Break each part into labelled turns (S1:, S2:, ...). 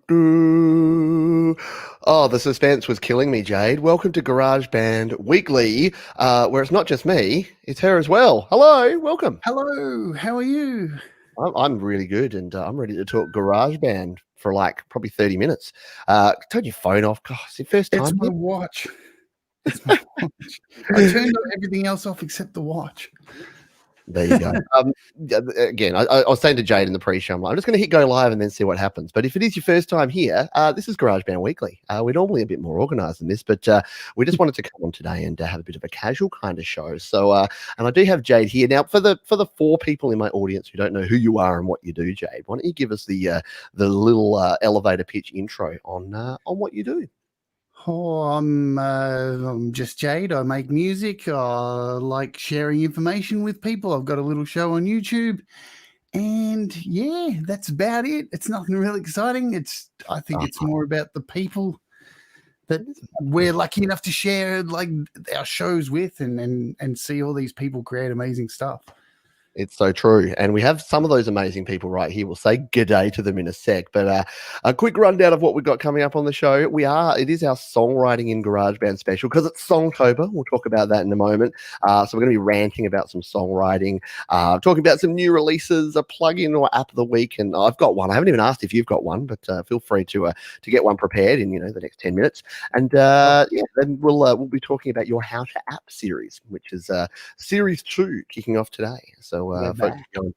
S1: Do. Oh, the suspense was killing me, Jade. Welcome to GarageBand Weekly, where it's not just me, it's her as well. Hello, welcome.
S2: Hello, how are you?
S1: I'm really good, and I'm ready to talk GarageBand for like probably 30 minutes. Turn your phone off. God, it's your first
S2: It's
S1: time
S2: my
S1: here.
S2: watch. It's my watch. I turned everything else off except the watch.
S1: There you go. Again, I was saying to Jade in the pre-show, I'm just going to hit go live and then see what happens. But if it is your first time here, this is GarageBand Weekly. We're normally a bit more organised than this, but we just wanted to come on today and have a bit of a casual kind of show. So, and I do have Jade here now. For the four people in my audience who don't know who you are and what you do, Jade, why don't you give us the little elevator pitch intro on what you do?
S2: Oh, I'm just Jade. I make music. I like sharing information with people. I've got a little show on YouTube, and yeah, that's about it. It's nothing really exciting. I think it's more about the people that we're lucky enough to share like our shows with, and see all these people create amazing stuff.
S1: It's so true. And we have some of those amazing people right here. We'll say good day to them in a sec. But a quick rundown of what we've got coming up on the show. It is our Songwriting in GarageBand special because it's Songtober. We'll talk about that in a moment. So we're going to be ranting about some songwriting, talking about some new releases, a plugin or app of the week. And I've got one. I haven't even asked if you've got one, but feel free to get one prepared in the next 10 minutes. And then we'll be talking about your How to App series, which is series 2 kicking off today. So folks go and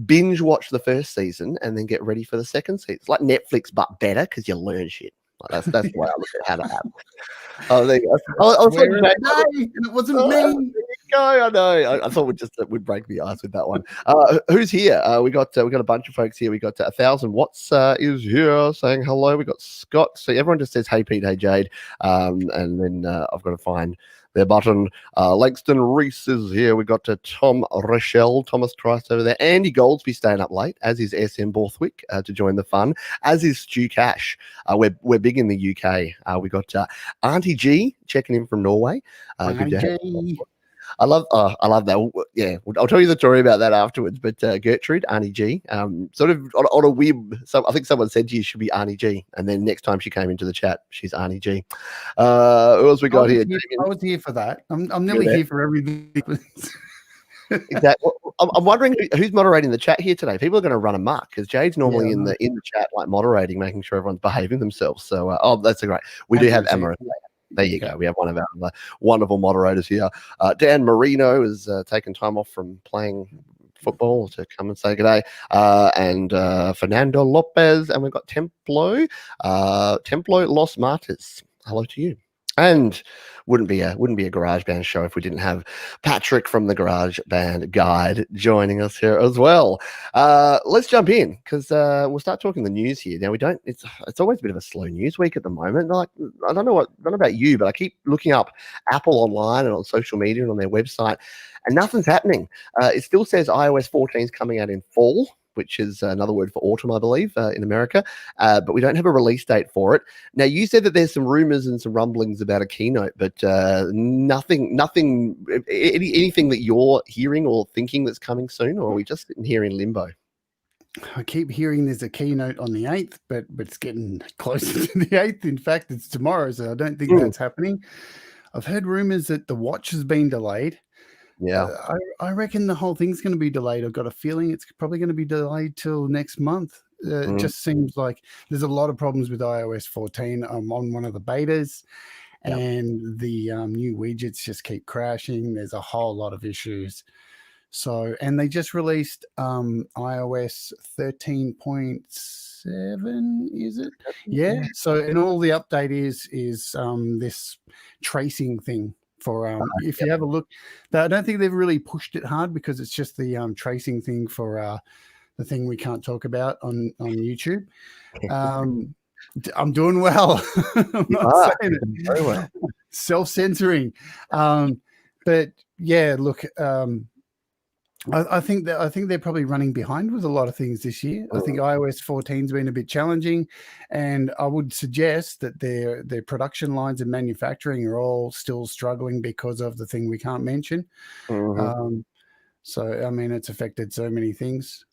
S1: binge watch the first season and then get ready for the second season. It's like Netflix, but better because you learn shit. Like that's the way I look at How to App. Oh, there you go. I was
S2: and it wasn't me.
S1: There you go. I know. I thought we'd break the ice with that one. Who's here? We got a bunch of folks here. We got 1,000 Watts is here saying hello. We got Scott. So everyone just says hey Pete, hey Jade, and then I've got to find their button. Langston Reese is here. We got Tom Rochelle, Thomas Christ over there. Andy Goldsby staying up late, as is SM Borthwick to join the fun, as is Stu Cash. We're big in the UK. We got Auntie G checking in from Norway. Good to have you. I love that. Yeah, I'll tell you the story about that afterwards. But Gertrude, Arnie G, sort of on a whim. So I think someone said to you should be Arnie G, and then next time she came into the chat, she's Arnie G. Who else we got here?
S2: I was here for that. I'm nearly here for everything.
S1: Exactly. I'm wondering who's moderating the chat here today. People are going to run amok because Jade's normally in the chat, like moderating, making sure everyone's behaving themselves. So, that's a great. We do have Emma. There you go. We have one of our wonderful moderators here. Dan Marino has taken time off from playing football to come and say good day. And Fernando Lopez. And we've got Templo Los Martes. Hello to you. And wouldn't be a GarageBand show if we didn't have Patrick from the GarageBand Guide joining us here as well. Let's jump in because we'll start talking the news here. Now it's always a bit of a slow news week at the moment. Like I don't know about you, but I keep looking up Apple online and on social media and on their website, and nothing's happening. It still says iOS 14 is coming out in fall, which is another word for autumn, I believe, in America. But we don't have a release date for it. Now, you said that there's some rumors and some rumblings about a keynote, but nothing, anything that you're hearing or thinking that's coming soon, or are we just sitting here in limbo?
S2: I keep hearing there's a keynote on the 8th, but it's getting closer to the 8th. In fact, it's tomorrow, so I don't think that's happening. I've heard rumors that the watch has been delayed.
S1: Yeah.
S2: I reckon the whole thing's going to be delayed. I've got a feeling it's probably going to be delayed till next month. It just seems like there's a lot of problems with iOS 14. I'm on one of the betas, and the new widgets just keep crashing. There's a whole lot of issues. So, and they just released iOS 13.7, is it? Yeah. So, and all the update is this tracing thing. For if you have a look, I don't think they've really pushed it hard because it's just the tracing thing for the thing we can't talk about on YouTube. I'm doing well. I'm not saying it
S1: very well.
S2: Self-censoring, but yeah, look. I think they're probably running behind with a lot of things this year. I think iOS 14's been a bit challenging, and I would suggest that their production lines and manufacturing are all still struggling because of the thing we can't mention. So I mean, it's affected so many things.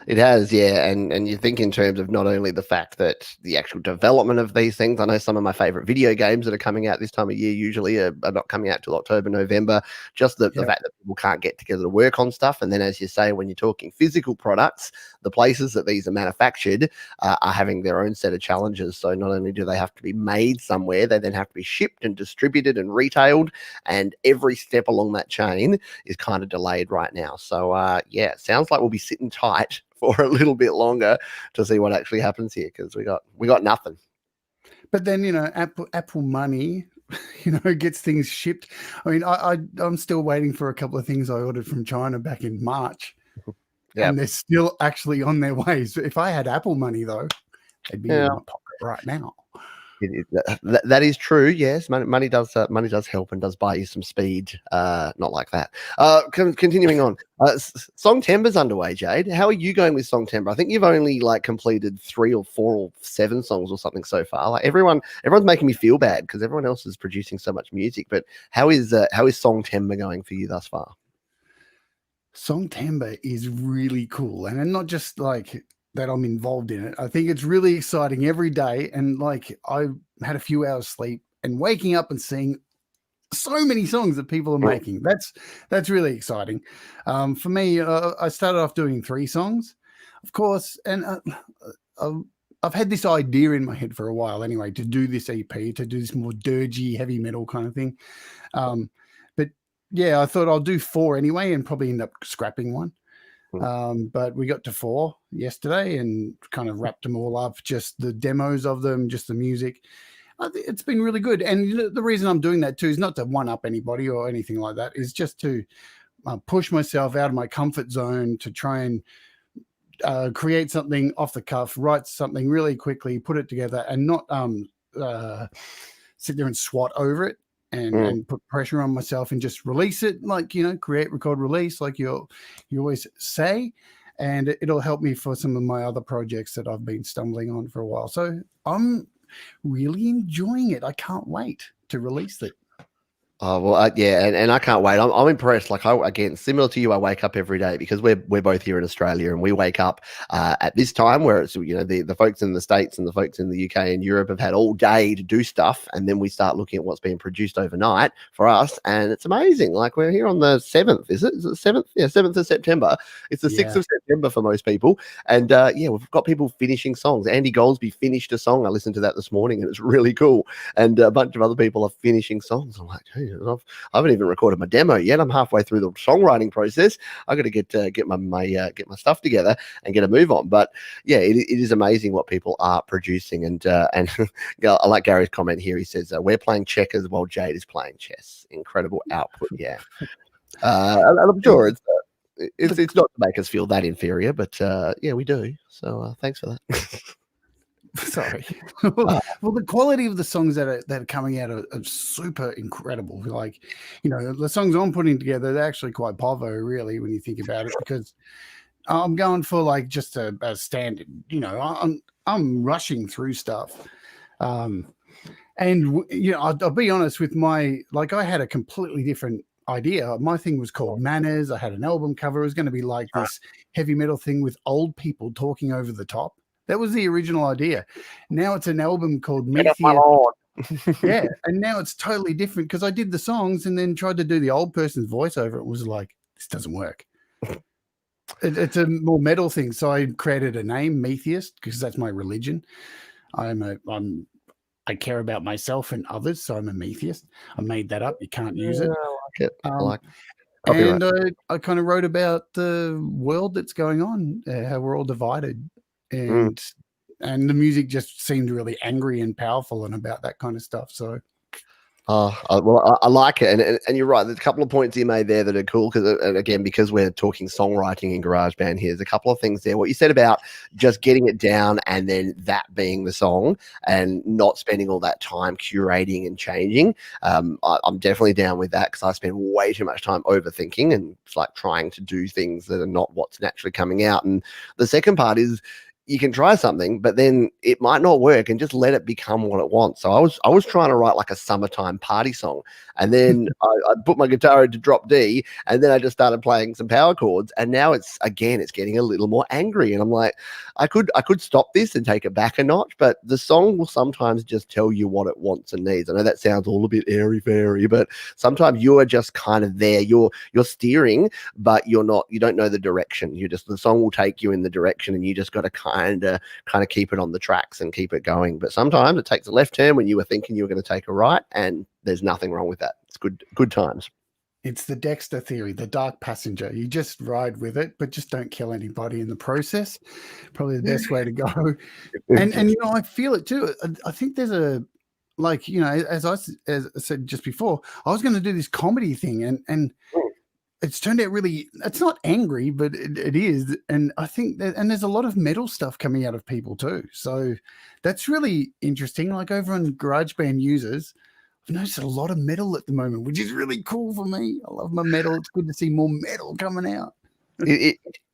S1: It has, yeah, and you think in terms of not only the fact that the actual development of these things. I know some of my favorite video games that are coming out this time of year usually are not coming out till October, November. Just the fact that people can't get together to work on stuff, and then as you say, when you're talking physical products, the places that these are manufactured are having their own set of challenges. So not only do they have to be made somewhere, they then have to be shipped and distributed and retailed, and every step along that chain is kind of delayed right now. So yeah, it sounds like we'll be sitting tight for a little bit longer to see what actually happens here, because we got nothing.
S2: But then, Apple money, gets things shipped. I mean, I'm still waiting for a couple of things I ordered from China back in March, and they're still actually on their way. So if I had Apple money, though, they'd be in my pocket right now.
S1: That is true. Yes, money does help and does buy you some speed. Not like that. Continuing on, Songtember's underway. Jade, how are you going with Songtember? I think you've only completed 3 or 4 or 7 songs or something so far. Everyone's making me feel bad because everyone else is producing so much music. But how is Songtember going for you thus far?
S2: Songtember is really cool, and not just that I'm involved in it. I think it's really exciting every day, and I had a few hours sleep and waking up and seeing so many songs that people are making. That's really exciting. For me, I started off doing 3 songs, of course, and I've had this idea in my head for a while anyway, to do this EP, to do this more dirgy heavy metal kind of thing. But yeah, I thought I'll do 4 anyway and probably end up scrapping one. But we got to 4 yesterday and kind of wrapped them all up, just the demos of them, just the music. It's been really good. And the reason I'm doing that too is not to one up anybody or anything like that. Is just to push myself out of my comfort zone, to try and create something off the cuff, write something really quickly, put it together, and not sit there and swat over it. And put pressure on myself and just release it, create, record, release, like you always say, and it'll help me for some of my other projects that I've been stumbling on for a while. So I'm really enjoying it. I can't wait to release it.
S1: Oh, well, yeah, and I can't wait. I'm impressed. Again, similar to you, I wake up every day because we're both here in Australia, and we wake up at this time where it's the folks in the States and the folks in the UK and Europe have had all day to do stuff, and then we start looking at what's being produced overnight for us, and it's amazing. We're here on the 7th, is it? Is it the 7th? Yeah, 7th of September. It's the 6th of September for most people, and we've got people finishing songs. Andy Goldsby finished a song. I listened to that this morning, and it's really cool. And a bunch of other people are finishing songs. I'm like, hey, I haven't even recorded my demo yet. I'm halfway through the songwriting process. I got to get my stuff together and get a move on. But yeah, it is amazing what people are producing. And I like Gary's comment here. He says we're playing checkers while Jade is playing chess. Incredible output. Yeah, I'm sure it's not to make us feel that inferior, but yeah, we do. So thanks for that.
S2: Sorry. Well, the quality of the songs that are coming out are super incredible. The songs I'm putting together, they're actually quite povo, really, when you think about it, because I'm going for just a standard. I'm rushing through stuff, and I'll be honest with my I had a completely different idea. My thing was called Manners. I had an album cover. It was going to be like this heavy metal thing with old people talking over the top. That was the original idea. Now it's an album called Meteor. Yeah, and now it's totally different because I did the songs and then tried to do the old person's voice over it. It was like, this doesn't work. It's a more metal thing. So I created a name, Metheist, because that's my religion. I care about myself and others, so I'm a Metheist. I made that up. You can't use it.
S1: I like it.
S2: And I kind of wrote about the world that's going on, how we're all divided. And the music just seemed really angry and powerful and about that kind of stuff. So
S1: well, I like it, and you're right. There's a couple of points you made there that are cool because we're talking songwriting in GarageBand here. There's a couple of things there. What you said about just getting it down and then that being the song and not spending all that time curating and changing. I'm definitely down with that because I spend way too much time overthinking and trying to do things that are not what's naturally coming out. And the second part is, you can try something, but then it might not work, and just let it become what it wants. So I was trying to write like a summertime party song, and then I put my guitar into drop D, and then I just started playing some power chords, and now it's getting a little more angry, and I'm like, I could stop this and take it back a notch, but the song will sometimes just tell you what it wants and needs. I know that sounds all a bit airy fairy, but sometimes you are just kind of there. You're steering, but you don't know the direction. The song will take you in the direction, and you just got to kind of keep it on the tracks and keep it going. But sometimes it takes a left turn when you were thinking you were going to take a right, and there's nothing wrong with that. It's good times.
S2: It's the Dexter theory, the dark passenger. You just ride with it, but just don't kill anybody in the process. Probably the best way to go. And I feel it too. I think there's as I said just before, I was going to do this comedy thing, and it's turned out really, it's not angry, but it is. And I think and there's a lot of metal stuff coming out of people too. So that's really interesting. Like over on GarageBand users, I've noticed a lot of metal at the moment, which is really cool for me. I love my metal. It's good to see more metal coming out.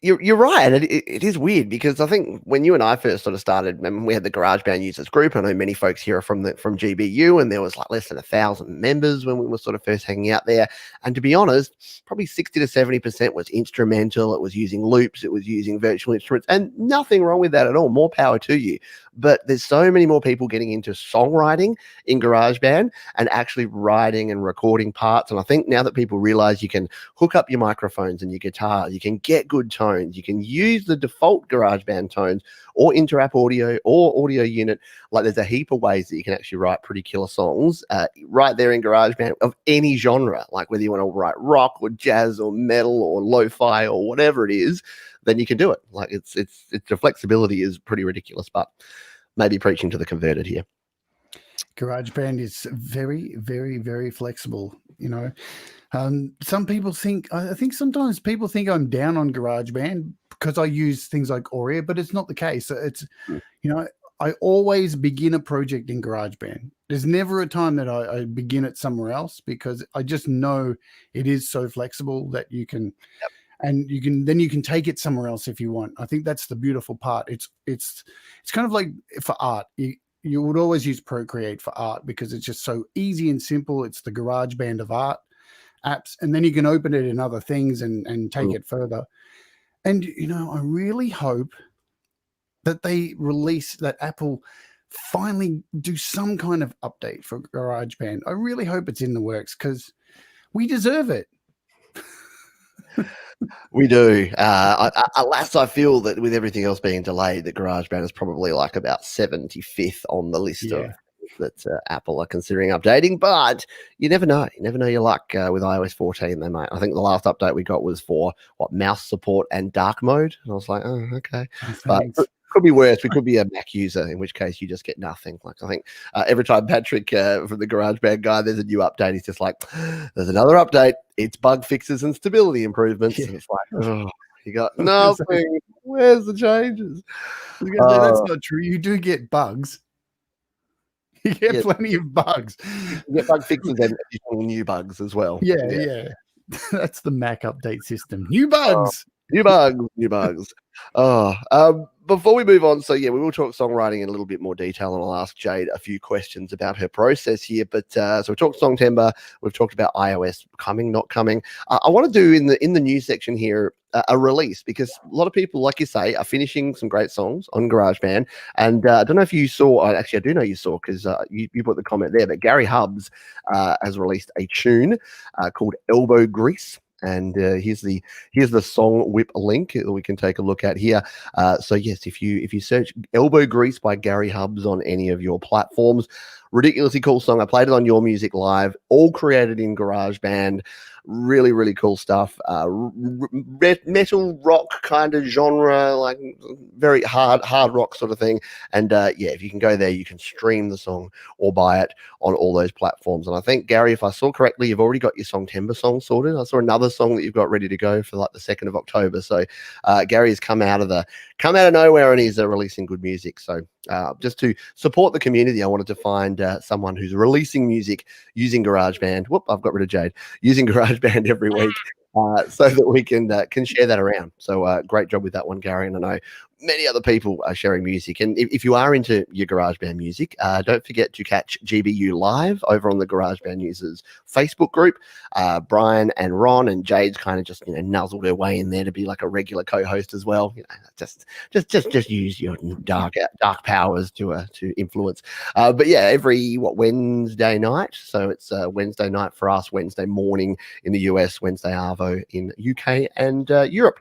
S1: You're right. It is weird, because I think when you and I first sort of started, we had the GarageBand users group. I know many folks here are from GBU, and there was like less than 1,000 members when we were sort of first hanging out there. And to be honest, probably 60 to 70% was instrumental. It was using loops. It was using virtual instruments, and nothing wrong with that at all. More power to you. But there's so many more people getting into songwriting in GarageBand and actually writing and recording parts. And I think now that people realize you can hook up your microphones and your guitar, you can get good tones, you can use the default GarageBand tones or Interapp Audio or Audio Unit. Like, there's a heap of ways that you can actually write pretty killer songs right there in GarageBand of any genre. Like whether you want to write rock or jazz or metal or lo-fi or whatever it is, then you can do it. Like it's the flexibility is pretty ridiculous, but maybe preaching to the converted here.
S2: GarageBand is very, very, very flexible. Some people think, I think sometimes people think I'm down on GarageBand because I use things like Aurea, but it's not the case. It's, I always begin a project in GarageBand. There's never a time that I begin it somewhere else, because I just know it is so flexible that you can, and you can take it somewhere else if you want. I think that's the beautiful part. It's kind of like for art. You would always use Procreate for art because it's just so easy and simple. It's the GarageBand of art apps, and then you can open it in other things and take it further. And I really hope that that Apple finally do some kind of update for GarageBand. I really hope it's in the works, because we deserve it.
S1: We do. Alas, I feel that with everything else being delayed, that GarageBand is probably like about 75th on the list of that Apple are considering updating. But you never know. You never know your luck with iOS 14. They might. I think the last update we got was for mouse support and dark mode. And I was like, oh, okay. But it could be worse. We could be a Mac user, in which case you just get nothing. Like, I think every time Patrick from the GarageBand guy, there's a new update, he's just like, there's another update. It's bug fixes and stability improvements. And it's like, oh, you got nothing. Where's the changes?
S2: That's not true. You do get bugs. You get plenty of bugs.
S1: You get bug fixes and additional new bugs as well.
S2: Yeah. That's the Mac update system. New bugs.
S1: New bugs. Before we move on, so we will talk songwriting in a little bit more detail, and I'll ask Jade a few questions about her process here. But so we talked Songtember, we've talked about iOS coming, not coming. I want to do in the news section here a release, because a lot of people, like you say, are finishing some great songs on GarageBand. And I don't know if you saw, actually I do know you saw, because you put the comment there, but Gary Hubbs has released a tune called Elbow Grease. And here's the song whip link that we can take a look at here. So yes, if you search Elbow Grease by Gary Hubbs on any of your platforms, ridiculously cool song. I played it on Your Music Live, all created in GarageBand. Really, really cool stuff. Metal rock kind of genre, like very hard rock sort of thing. And if you can go there, you can stream the song or buy it on all those platforms. And I think, Gary, if I saw correctly, you've already got your Songtember song sorted. I saw another song that you've got ready to go for like the 2nd of October. So Gary has come out of nowhere, and he's releasing good music. So just to support the community, I wanted to find someone who's releasing music using GarageBand. Whoop, I've got rid of Jade. Using GarageBand every week, so that we can share that around. So great job with that one, Gary. And I know many other people are sharing music. And if you are into your GarageBand music, don't forget to catch GBU Live over on the GarageBand users Facebook group. Brian and Ron and Jade's kind of just nuzzled her way in there to be like a regular co-host as well. Just use your dark powers to influence. But yeah, every Wednesday night. So it's Wednesday night for us, Wednesday morning in the US, Wednesday Arvo in UK and Europe.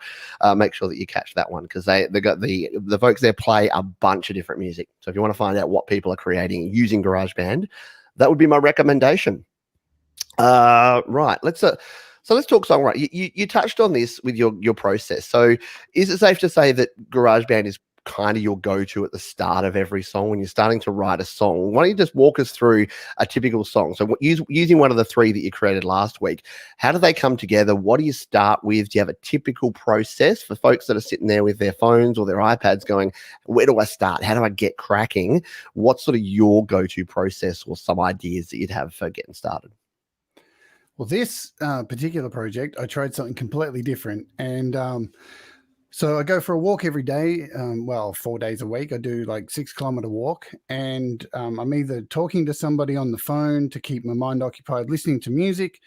S1: Make sure that you catch that one because they got the folks there play a bunch of different music. So if you want to find out what people are creating using GarageBand, that would be my recommendation. Right, let's talk songwriting. You touched on this with your process. So is it safe to say that GarageBand is kind of your go-to at the start of every song when you're starting to write a song? Why don't you just walk us through a typical song? So using one of the 3 that you created last week, how do they come together? What do you start with? Do you have a typical process for folks that are sitting there with their phones or their iPads going, where do I start? How do I get cracking? What's sort of your go-to process or some ideas that you'd have for getting started?
S2: Well, this particular project, I tried something completely different. And so I go for a walk every day. 4 days a week. I do like 6-kilometer walk. And I'm either talking to somebody on the phone to keep my mind occupied, listening to music.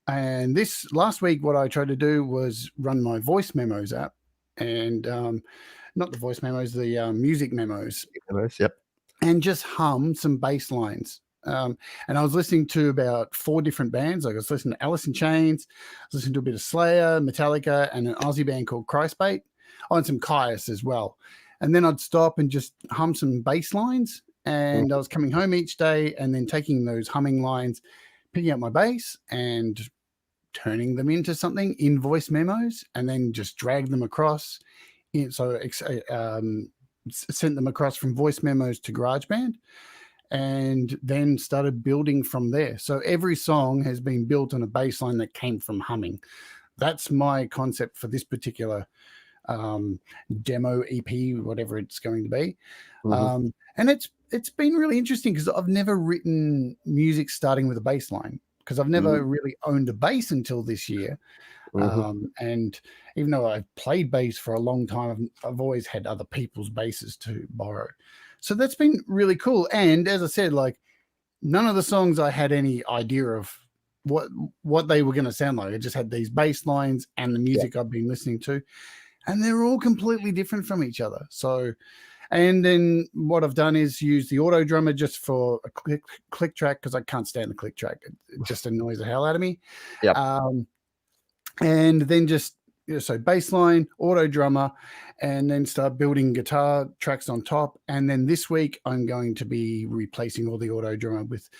S2: And this last week, what I tried to do was run my voice memos app. And not the voice memos, the music memos.
S1: Yep.
S2: And just hum some bass lines. And I was listening to about 4 different bands. I was listening to Alice in Chains, I was listening to a bit of Slayer, Metallica, and an Aussie band called Christbait. Oh, and some Caius as well. And then I'd stop and just hum some bass lines. And I was coming home each day and then taking those humming lines, picking up my bass and turning them into something in voice memos, and then just drag them across. Sent them across from voice memos to GarageBand. And then started building from there. So every song has been built on a bass line that came from humming. That's my concept for this particular demo EP, whatever it's going to be. And it's been really interesting because I've never written music starting with a bass line because I've never really owned a bass until this year. And even though I've played bass for a long time, I've always had other people's basses to borrow. So that's been really cool. And as I said, like none of the songs I had any idea of what they were going to sound like. I just had these bass lines and the music I've been listening to, and they're all completely different from each other. So, and then what I've done is use the auto drummer just for a click track because I can't stand the click track. It just annoys the hell out of me. And then just so bass line, auto drummer, and then start building guitar tracks on top. And then this week I'm going to be replacing all the auto drummer with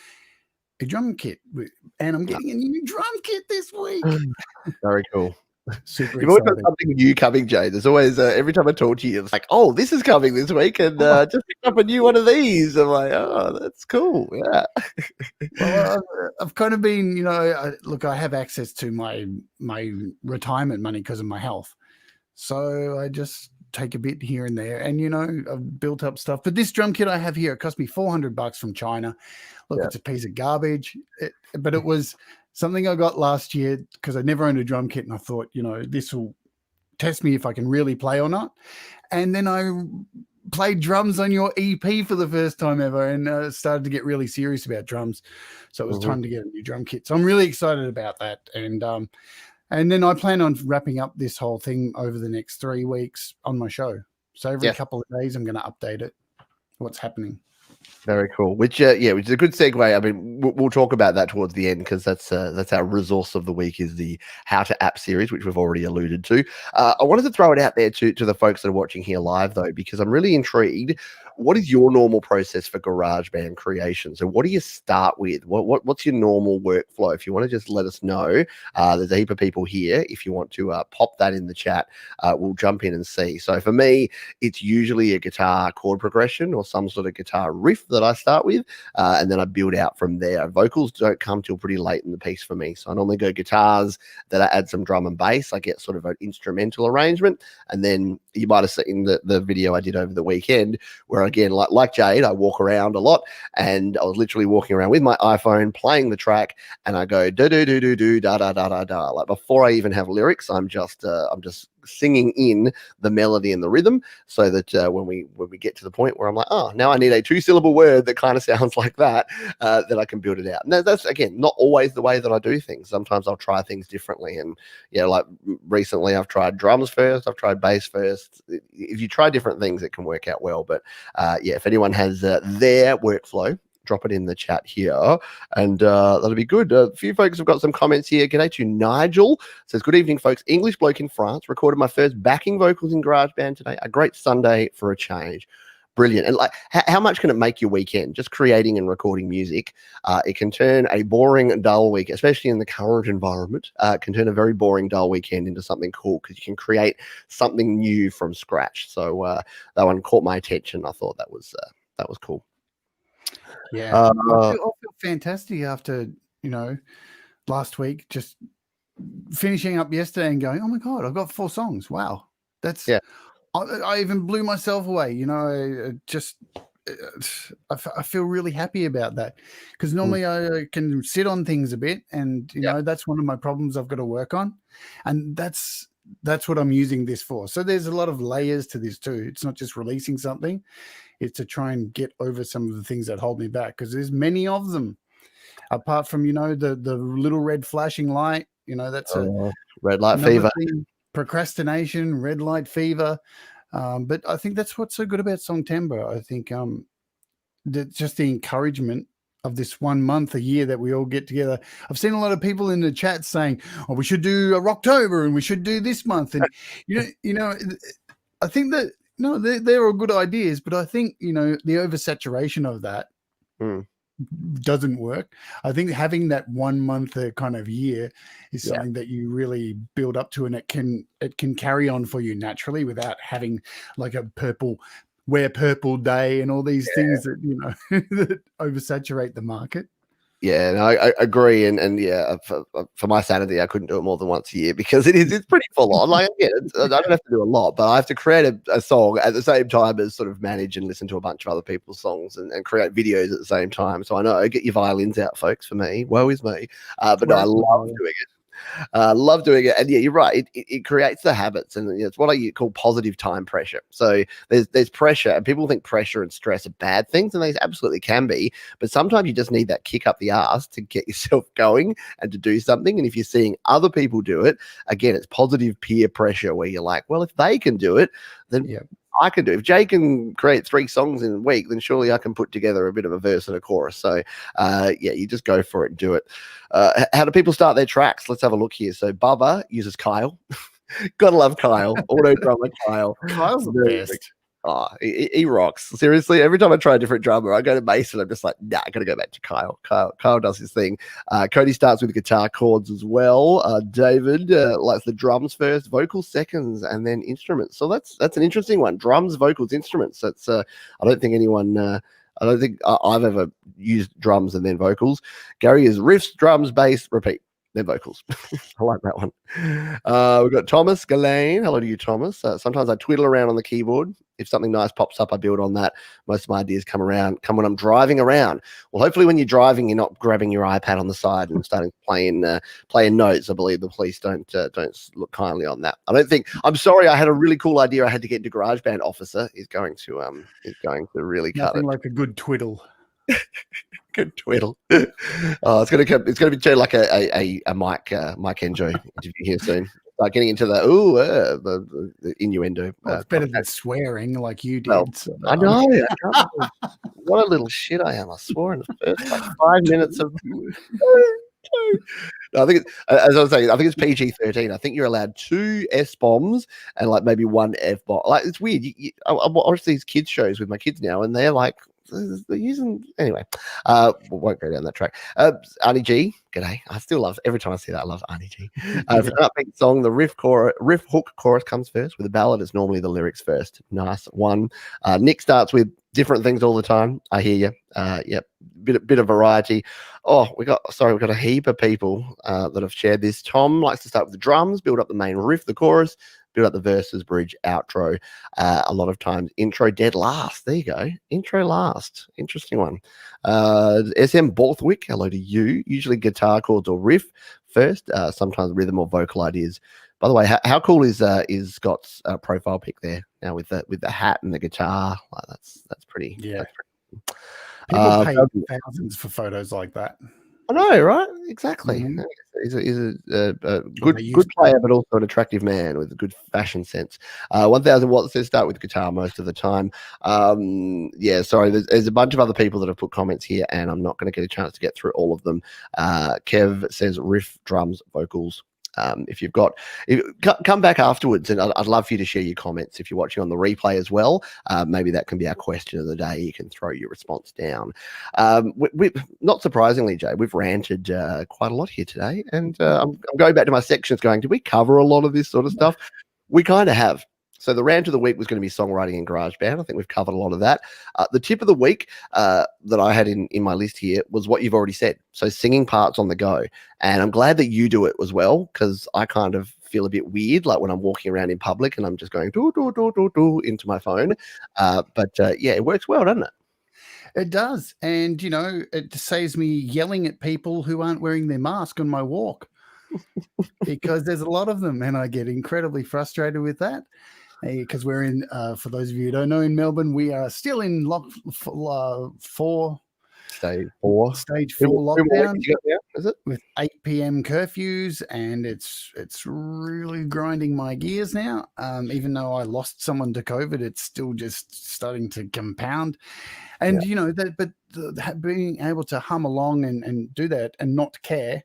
S2: a drum kit, and I'm getting a new drum kit this week.
S1: Very cool.
S2: Super
S1: You've always got something new coming, Jay. There's always every time I talk to you, it's like, oh, this is coming this week, and just picked up a new one of these. I'm like, oh, that's cool. Yeah.
S2: Well, I've kind of been, I have access to my retirement money because of my health, so I just take a bit here and there, and I've built up stuff. But this drum kit I have here, it cost me $400 from China. Look, it's a piece of garbage, but it was something I got last year because I never owned a drum kit, and I thought, this will test me if I can really play or not. And then I played drums on your EP for the first time ever, and started to get really serious about drums. So it was time to get a new drum kit. So I'm really excited about that. And then I plan on wrapping up this whole thing over the next 3 weeks on my show. So every couple of days, I'm going to update it, what's happening.
S1: Very cool. Which is a good segue. I mean, we'll talk about that towards the end because that's our resource of the week is the How to App series, which we've already alluded to. I wanted to throw it out there to the folks that are watching here live though, because I'm really intrigued. What is your normal process for GarageBand creation? So what do you start with? What's your normal workflow? If you want to just let us know, there's a heap of people here. If you want to pop that in the chat, we'll jump in and see. So for me, it's usually a guitar chord progression or some sort of guitar riff that I start with, and then I build out from there. Vocals don't come till pretty late in the piece for me. So I normally go guitars, then I add some drum and bass. I get sort of an instrumental arrangement, and then you might have seen the video I did over the weekend where again, like Jade, I walk around a lot, and I was literally walking around with my iPhone playing the track, and I go do do do do do da da da da da. Like before I even have lyrics, I'm just singing in the melody and the rhythm, so that when we get to the point where I'm like, oh, now I need a 2-syllable word that kind of sounds like that, then I can build it out. And that's again not always the way that I do things. Sometimes I'll try things differently, and like recently I've tried drums first, I've tried bass first. If you try different things, it can work out well. But if anyone has their workflow, drop it in the chat here, and that'll be good. A few folks have got some comments here. G'day to Nigel. Says, good evening, folks. English bloke in France. Recorded my first backing vocals in GarageBand today. A great Sunday for a change. Brilliant. And like, how much can it make your weekend? Just creating and recording music. It can turn a boring, dull week, especially in the current environment, can turn a very boring, dull weekend into something cool, because you can create something new from scratch. So that one caught my attention. I thought that was cool.
S2: Yeah, I feel fantastic after, last week, just finishing up yesterday and going, oh my God, I've got 4 songs. Wow. That's, I even blew myself away. I feel really happy about that, because normally I can sit on things a bit, and, that's one of my problems I've got to work on. And that's what I'm using this for. So there's a lot of layers to this too. It's not just releasing something. It's to try and get over some of the things that hold me back, because there's many of them. Apart from, the little red flashing light, that's a
S1: red light fever.
S2: Procrastination, red light fever. But I think that's what's so good about Songtember. I think just the encouragement of this 1 month a year that we all get together. I've seen a lot of people in the chat saying, oh, we should do a Rocktober and we should do this month. And, I think that, no, they're all good ideas, but I think, the oversaturation of that doesn't work. I think having that 1 month kind of year is something that you really build up to, and it can carry on for you naturally without having like a wear purple day and all these things that, that oversaturate the market.
S1: Yeah, no, I agree, and for my sanity, I couldn't do it more than once a year, because it's pretty full on. Like, I don't have to do a lot, but I have to create a song at the same time as sort of manage and listen to a bunch of other people's songs, and create videos at the same time. So I know, get your violins out, folks. For me, woe is me. But no, I love doing it. Love doing it, and you're right. It creates the habits, and it's what I call positive time pressure. So there's pressure, and people think pressure and stress are bad things, and they absolutely can be. But sometimes you just need that kick up the ass to get yourself going and to do something. And if you're seeing other people do it, again, it's positive peer pressure, where you're like, well, if they can do it, then I can do it. If Jay can create 3 songs in a week, then surely I can put together a bit of a verse and a chorus. So, you just go for it and do it. How do people start their tracks? Let's have a look here. So, Bubba uses Kyle. Gotta love Kyle. Auto drummer Kyle.
S2: Kyle's the best.
S1: Oh, he rocks. Seriously, every time I try a different drummer, I go to Mason. I'm just like, nah, I got to go back to Kyle. Kyle does his thing. Cody starts with the guitar chords as well. David likes the drums first, vocals seconds, and then instruments. So that's an interesting one. Drums, vocals, instruments. That's I don't think anyone. I don't think I've ever used drums and then vocals. Gary is riffs, drums, bass, repeat. Then vocals. I like that one. We've got Thomas Gallane. Hello to you, Thomas. Sometimes I twiddle around on the keyboard. If something nice pops up, I build on that. Most of my ideas come when I'm driving around. Well, hopefully when you're driving, you're not grabbing your iPad on the side and starting playing notes. I believe the police don't look kindly on that. I'm sorry. I had a really cool idea. I had to get into GarageBand. Officer is going to really cut it.
S2: Nothing like a good twiddle.
S1: Good twiddle. Oh, it's gonna be like a Mike Enjo interview here soon. Like getting into the innuendo.
S2: Well, it's better than swearing like you did.
S1: Well,
S2: so.
S1: I know. What a little shit I am. I swore in the first 5 minutes of. No, I think as I was saying, I think it's PG-13. I think you're allowed 2 S-bombs and like maybe 1 F-bomb. Like, it's weird. I watch these kids shows with my kids now, and they're like, they're using anyway. Won't go down that track. Arnie G, g'day. I still love every time I see that. I love Arnie G. For an upbeat song, the riff hook chorus comes first. With a ballad, it's normally the lyrics first. Nice one. Nick starts with different things all the time. I hear you. Yep, bit of variety. Oh, we got a heap of people that have shared this. Tom likes to start with the drums, build up the main riff, the chorus, build up the verses, bridge, outro. A lot of times intro dead last. There you go. Intro last. Interesting one. SM Borthwick, hello to you. Usually guitar chords or riff first. Sometimes rhythm or vocal ideas By the way, how cool is Scott's profile pic there now with the hat and the guitar? Like, that's pretty.
S2: Yeah.
S1: That's pretty
S2: People pay thousands for photos like that.
S1: I know, right? Exactly.
S2: Mhm.
S1: He's a
S2: Well,
S1: good player, but also an attractive man with a good fashion sense. 1,000 watts says start with guitar most of the time. Yeah, sorry. There's a bunch of other people that have put comments here, and I'm not going to get a chance to get through all of them. Kev says riff, drums, vocals. If you've got, come back afterwards, and I'd love for you to share your comments if you're watching on the replay as well. Maybe that can be our question of the day. You can throw your response down. We not surprisingly, Jay, we've ranted quite a lot here today, and I'm going back to my sections going, did we cover a lot of this sort of stuff? We kind of have. So the rant of the week was going to be songwriting and GarageBand. I think we've covered a lot of that. The tip of the week that I had in my list here was what you've already said. So singing parts on the go. And I'm glad that you do it as well, because I kind of feel a bit weird, like when I'm walking around in public and I'm just going do, do, do, do, do into my phone. But yeah, it works well, doesn't it?
S2: It does. And, you know, it saves me yelling at people who aren't wearing their mask on my walk because there's a lot of them. And I get incredibly frustrated with that. Because we're in, for those of you who don't know, in Melbourne, we are still in
S1: Stage 4 lockdown, is it?
S2: With 8 p.m. curfews, and it's really grinding my gears now. Even though I lost someone to COVID, it's still just starting to compound. And you know being able to hum along and do that and not care.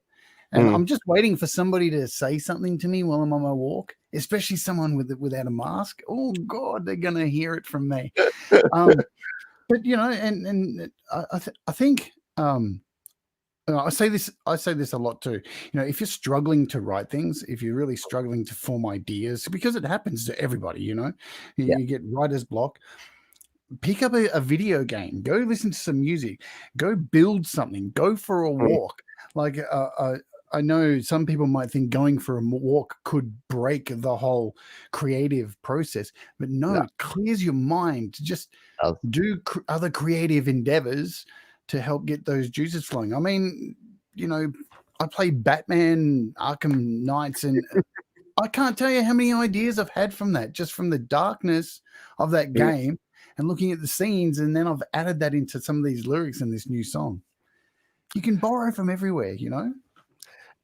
S2: And I'm just waiting for somebody to say something to me while I'm on my walk, especially someone without a mask. Oh God, they're gonna hear it from me. But you know, and I think I say this a lot too. You know, if you're struggling to write things, if you're really struggling to form ideas, because it happens to everybody, you know, you get writer's block. Pick up a video game. Go listen to some music. Go build something. Go for a walk. Like I know some people might think going for a walk could break the whole creative process, but no, it clears your mind to just do other creative endeavors to help get those juices flowing. I mean, you know, I play Batman Arkham Knights, and I can't tell you how many ideas I've had from that, just from the darkness of that game and looking at the scenes, and then I've added that into some of these lyrics in this new song. You can borrow from everywhere, you know?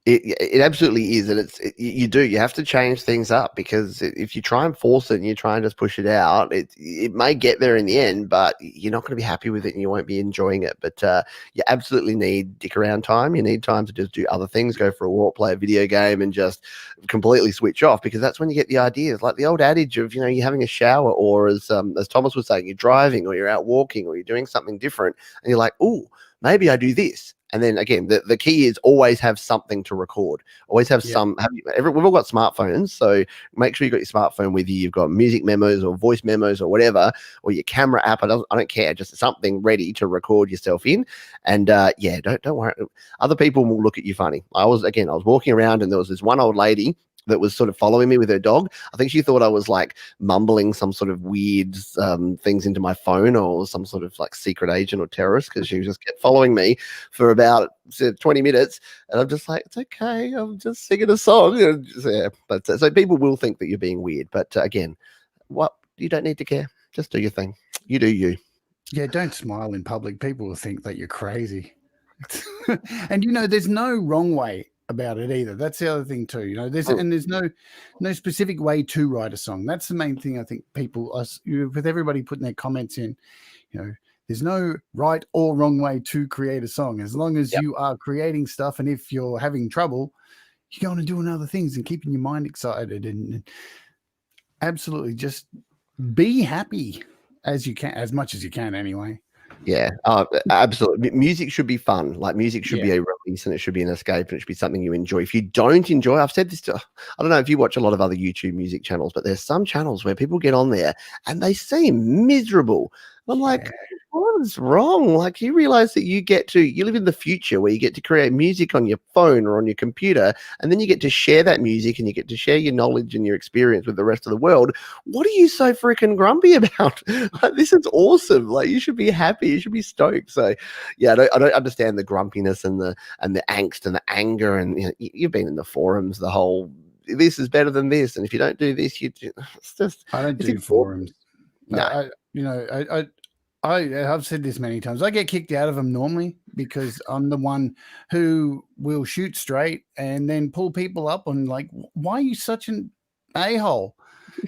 S1: It absolutely is, and you have to change things up, because if you try and force it and you try and just push it out, it may get there in the end, but you're not going to be happy with it and you won't be enjoying it. But you absolutely need dick around time. You need time to just do other things, go for a walk, play a video game, and just completely switch off, because that's when you get the ideas. Like the old adage of, you know, you're having a shower, or as Thomas was saying, you're driving or you're out walking or you're doing something different, and you're like, oh, maybe I do this. And then again, the key is always have something to record. Always have we've all got smartphones, so make sure you've got your smartphone with you. You've got music memos or voice memos or whatever, or your camera app. I don't care, just something ready to record yourself in. And don't worry. Other people will look at you funny. I was walking around, and there was this one old lady that was sort of following me with her dog. I think she thought I was like mumbling some sort of weird things into my phone, or some sort of like secret agent or terrorist, because she just kept following me for about 20 minutes. And I'm just like, it's okay, I'm just singing a song. But so people will think that you're being weird. But again, you don't need to care. Just do your thing. You do you.
S2: Yeah, don't smile in public. People will think that you're crazy. And you know, there's no wrong way about it either. That's the other thing too. You know, there's no specific way to write a song. That's the main thing. I think people with everybody putting their comments in, you know, there's no right or wrong way to create a song, as long as you are creating stuff. And if you're having trouble, you're going to doing other things and keeping your mind excited, and absolutely just be happy as you can, as much as you can anyway.
S1: Yeah, absolutely. Music should be fun. Like music should be a release, and it should be an escape, and it should be something you enjoy. If you don't enjoy, I've said this I don't know if you watch a lot of other YouTube music channels, but there's some channels where people get on there and they seem miserable. I'm like, what is wrong? Like, you realize that you live in the future where you get to create music on your phone or on your computer, and then you get to share that music and you get to share your knowledge and your experience with the rest of the world. What are you so freaking grumpy about? Like, this is awesome. Like, you should be happy. You should be stoked. So yeah, I don't understand the grumpiness and the angst and the anger. And you know, you've been in the forums, the whole this is better than this, and if you don't do this, it's just
S2: I don't
S1: it's
S2: do
S1: important.
S2: forums.
S1: No.
S2: I've said this many times. I get kicked out of them normally because I'm the one who will shoot straight and then pull people up on like, why are you such an a-hole?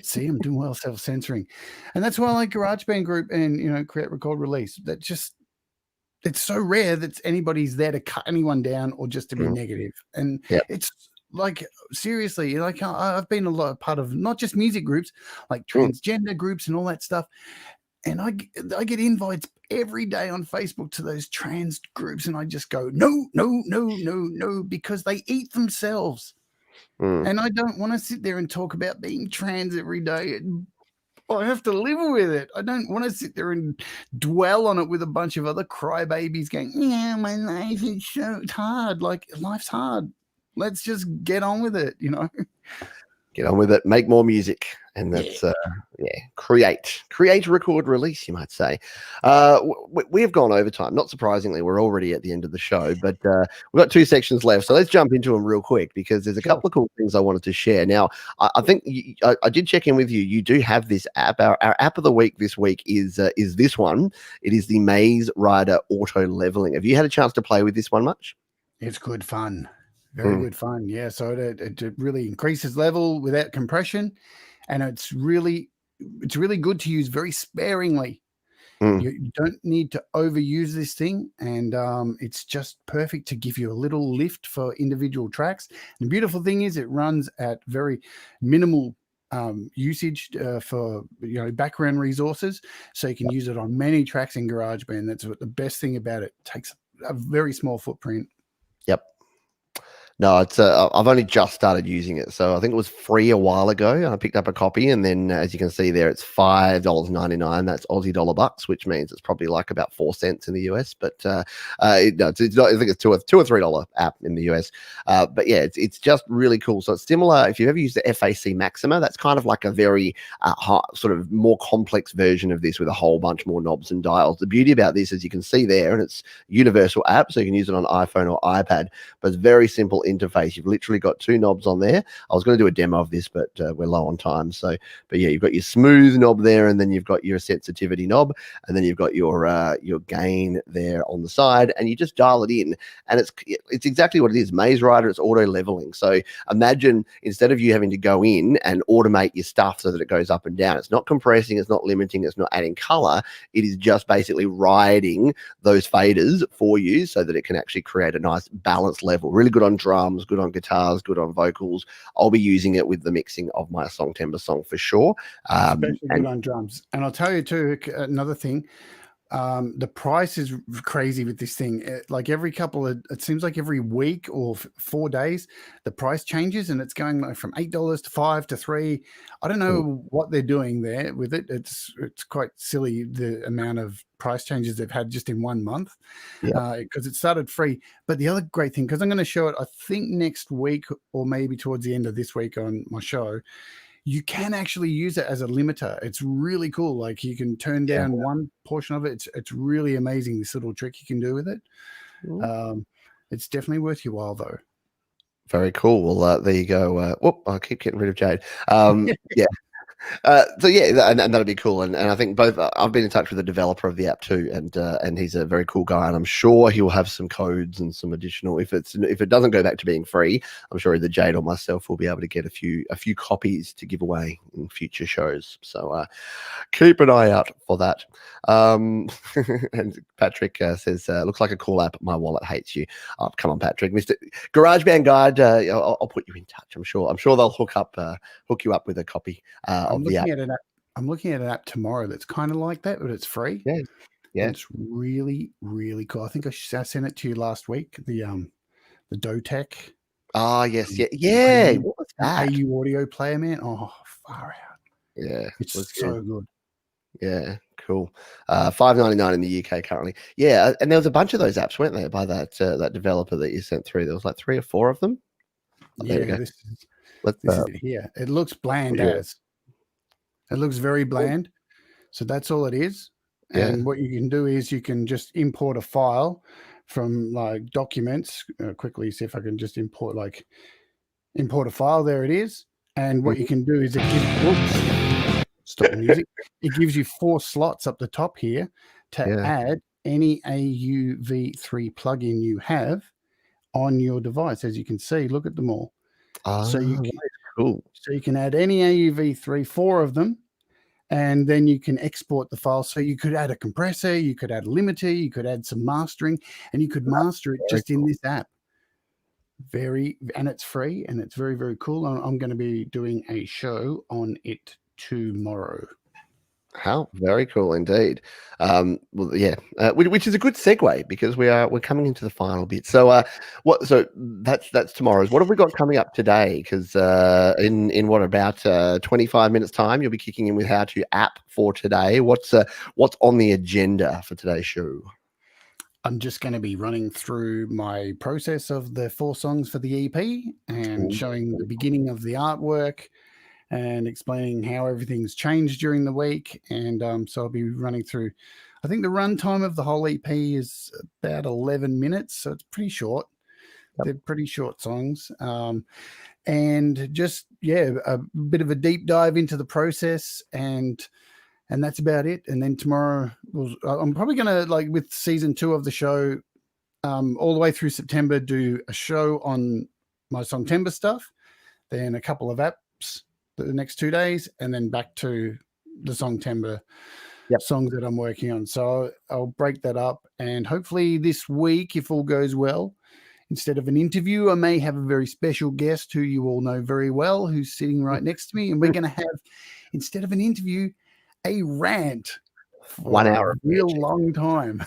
S2: See, I'm doing well self-censoring. And that's why I like GarageBand group and, create, record, release. That just, it's so rare that anybody's there to cut anyone down or just to be negative. And it's like, seriously, like I've been a part of not just music groups, like transgender groups and all that stuff. And I get invites every day on Facebook to those trans groups, and I just go, no, no, no, no, no, because they eat themselves. And I don't want to sit there and talk about being trans every day. I have to live with it. I don't want to sit there and dwell on it with a bunch of other crybabies going, yeah, my life is so hard. Like, life's hard. Let's just get on with it,
S1: Get on with it, make more music, and that's create, record, release, you might say. We have gone over time. Not surprisingly, we're already at the end of the show, but we've got 2 sections left, so let's jump into them real quick because there's a couple of cool things I wanted to share. Now, I think I did check in with you. You do have this app. Our app of the week this week is this one. It is the Mazerider Auto Leveling. Have you had a chance to play with this one much?
S2: It's good fun. Very good fun. Yeah. So it really increases level without compression. And it's really good to use very sparingly. You don't need to overuse this thing. And it's just perfect to give you a little lift for individual tracks. And the beautiful thing is it runs at very minimal usage for background resources. So you can use it on many tracks in GarageBand. That's what the best thing about it. It takes a very small footprint.
S1: Yep. No, it's I've only just started using it, so I think it was free a while ago, and I picked up a copy, and then as you can see there, it's $5.99. That's Aussie dollar bucks, which means it's probably like about 4 cents in the US. But no, it's not, I think it's $2 or $3 app in the US. But yeah, it's just really cool. So it's similar. If you've ever used the FAC Maxima, that's kind of like a very sort of more complex version of this with a whole bunch more knobs and dials. The beauty about this, as you can see there, and it's universal app, so you can use it on iPhone or iPad, but it's very simple interface. You've literally got 2 knobs on there. I was going to do a demo of this, but we're low on time. So, but yeah, you've got your smooth knob there, and then you've got your sensitivity knob, and then you've got your gain there on the side, and you just dial it in, and it's exactly what it is. Mazerider, it's auto leveling. So imagine instead of you having to go in and automate your stuff so that it goes up and down, it's not compressing, it's not limiting, it's not adding color. It is just basically riding those faders for you so that it can actually create a nice balanced level. Really good on drums, good on guitars, good on vocals. I'll be using it with the mixing of my Songtember song for sure.
S2: Especially good on drums. And I'll tell you too, another thing, the price is crazy with this thing. It seems like every week or 4 days, the price changes, and it's going like from $8 to $5 to $3. I don't know what they're doing there with it. It's quite silly the amount of price changes they've had just in 1 month, because it started free. But the other great thing, because I'm going to show it, I think next week or maybe towards the end of this week on my show, you can actually use it as a limiter. It's really cool. Like you can turn down one portion of it. It's really amazing, this little trick you can do with it. It's definitely worth your while though.
S1: Very cool. Well, there you go. I keep getting rid of Jade. Yeah. So yeah, and that'll be cool. And I think both. I've been in touch with the developer of the app too, and he's a very cool guy. And I'm sure he'll have some codes and some additional. If it doesn't go back to being free, I'm sure either Jade or myself will be able to get a few copies to give away in future shows. So keep an eye out for that. And Patrick says, "Looks like a cool app. My wallet hates you." Oh, come on, Patrick, Mr. GarageBand Guide. I'll put you in touch. I'm sure they'll hook you up with a copy.
S2: I'm looking at an app tomorrow that's kind of like that, but it's free.
S1: Yeah.
S2: And it's really, really cool. I think I sent it to you last week. The Dotec.
S1: Ah, yes, yeah. What was that?
S2: AU audio player, man. Oh, far out.
S1: Yeah,
S2: it's so good.
S1: Yeah, cool. $5.99 in the UK currently. Yeah, and there was a bunch of those apps, weren't there, by that developer that you sent through? There was like 3 or 4 of them. Oh, there we go.
S2: This is it here. It looks bland as. It looks very bland. So that's all it is. And what you can do is you can just import a file from like documents. Quickly see if I can just import like import a file. There it is. And what you can do is stop the music. It gives you 4 slots up the top here to add any AUV3 plugin you have on your device. As you can see, look at them all. So you can add any AUV3, 4 of them, and then you can export the file. So you could add a compressor, you could add a limiter, you could add some mastering, and you could master it just in this app. And it's free, and it's very, very cool. I'm going to be doing a show on it tomorrow.
S1: How very cool indeed. Which is a good segue because we're coming into the final bit. So so that's tomorrow's. What have we got coming up today? Because in what, about 25 minutes time, you'll be kicking in with how to app for today. What's on the agenda for today's show?
S2: I'm just going to be running through my process of the 4 songs for the EP and showing the beginning of the artwork and explaining how everything's changed during the week. And so I'll be running through, I think the runtime of the whole EP is about 11 minutes. So it's pretty short. Yep. They're pretty short songs. And just, a bit of a deep dive into the process, and that's about it. And then tomorrow, I'm probably going to, like with season 2 of the show, all the way through September, do a show on my Songtember stuff, then a couple of apps the next 2 days, and then back to the Songtember songs that I'm working on. So I'll break that up, and hopefully this week, if all goes well, instead of an interview, I may have a very special guest who you all know very well, who's sitting right next to me, and we're going to have, instead of an interview, a rant for
S1: 1 hour,
S2: a real long time.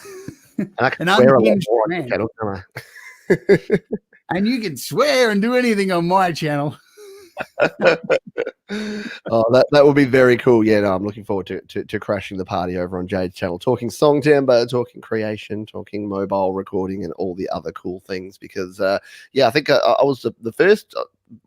S1: And I can swear a lot more on the channel, can I?
S2: And you can swear and do anything on my channel.
S1: Oh, that would be very cool. Yeah, no, I'm looking forward to crashing the party over on Jade's channel, talking Songtember, talking creation, talking mobile recording, and all the other cool things. Because I think I was the first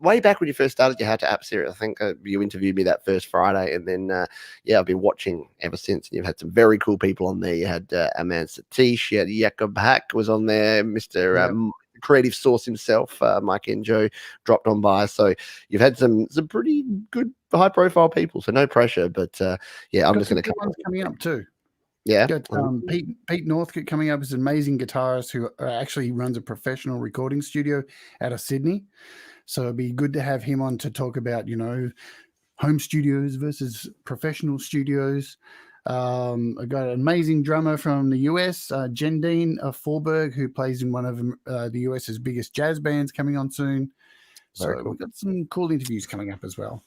S1: way back when you first started your How to App series. I think you interviewed me that first Friday, and then I've been watching ever since. And you've had some very cool people on there. You had Aman Satish, you had Jakob Hack was on there, Mr. Creative Source himself, Mike Enjo, dropped on by. So you've had some pretty good high profile people. So no pressure, but I'm just going to come.
S2: Ones coming up too.
S1: Yeah,
S2: got Pete Northcote coming up as an amazing guitarist who actually runs a professional recording studio out of Sydney. So it'd be good to have him on to talk about home studios versus professional studios. I got an amazing drummer from the US, Jen Dean Forberg, who plays in one of the US's biggest jazz bands, coming on soon. So we've got some cool interviews coming up as well.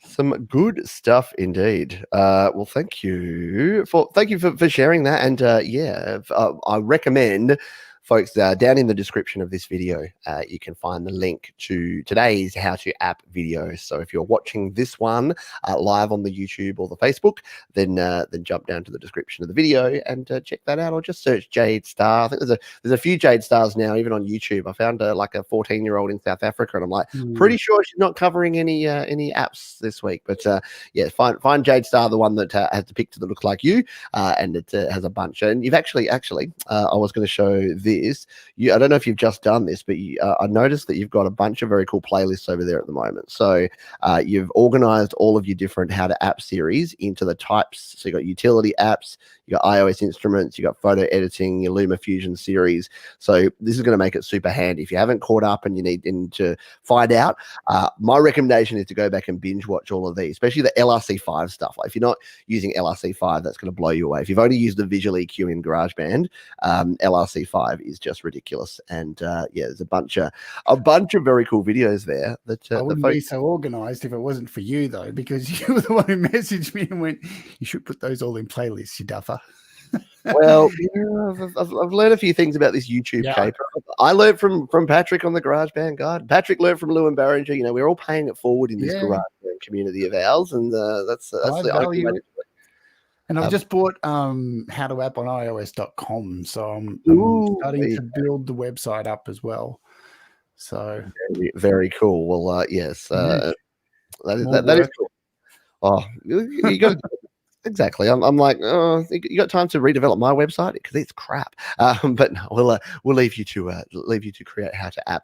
S1: Some good stuff indeed. Well, thank you for sharing that. And I recommend, folks, down in the description of this video, you can find the link to today's How to App video. So if you're watching this one live on the YouTube or the Facebook, then jump down to the description of the video and check that out, or just search Jade Star. I think there's a few Jade Stars now, even on YouTube. I found like a 14-year-old in South Africa, and I'm like, pretty sure she's not covering any apps this week. But find Jade Star, the one that has the picture that looks like you, and it has a bunch. And you've actually, I was going to show this. I don't know if you've just done this, but I noticed that you've got a bunch of very cool playlists over there at the moment. So you've organized all of your different How to App series into the types. So you got utility apps, you got iOS instruments, you got photo editing, your LumaFusion series. So this is going to make it super handy. If you haven't caught up and you need to find out, my recommendation is to go back and binge watch all of these, especially the LRC5 stuff. Like if you're not using LRC5, that's going to blow you away. If you've only used the visual EQ in GarageBand, LRC5 is just ridiculous. And there's a bunch of very cool videos there. That
S2: I wouldn't be so organized if it wasn't for you, though, because you were the one who messaged me and went, "You should put those all in playlists, you duffer."
S1: Well, I've learned a few things about this YouTube caper. I learned from Patrick on the GarageBand guide. Patrick learned from Lou and Barringer. We're all paying it forward in this GarageBand community of ours, and that's the only way to do it.
S2: And I've just bought How to App on iOS.com, so I'm starting to build the website up as well. So
S1: very, very cool. Well, yes, that is cool. Oh, you got to. Exactly. I'm like, oh, you got time to redevelop my website because it's crap. But no, we'll leave you to create how to app.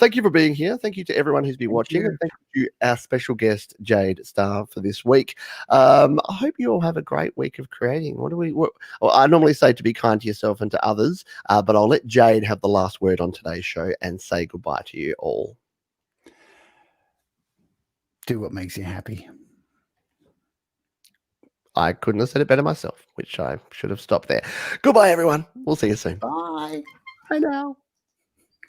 S1: Thank you for being here. Thank you to everyone who's been watching, and thank you to our special guest Jade Starr for this week. I hope you all have a great week of creating. Well, I normally say to be kind to yourself and to others, but I'll let Jade have the last word on today's show and say goodbye to you all.
S2: Do what makes you happy.
S1: I couldn't have said it better myself, which I should have stopped there. Goodbye, everyone. We'll see you soon.
S2: Bye.
S1: Bye now.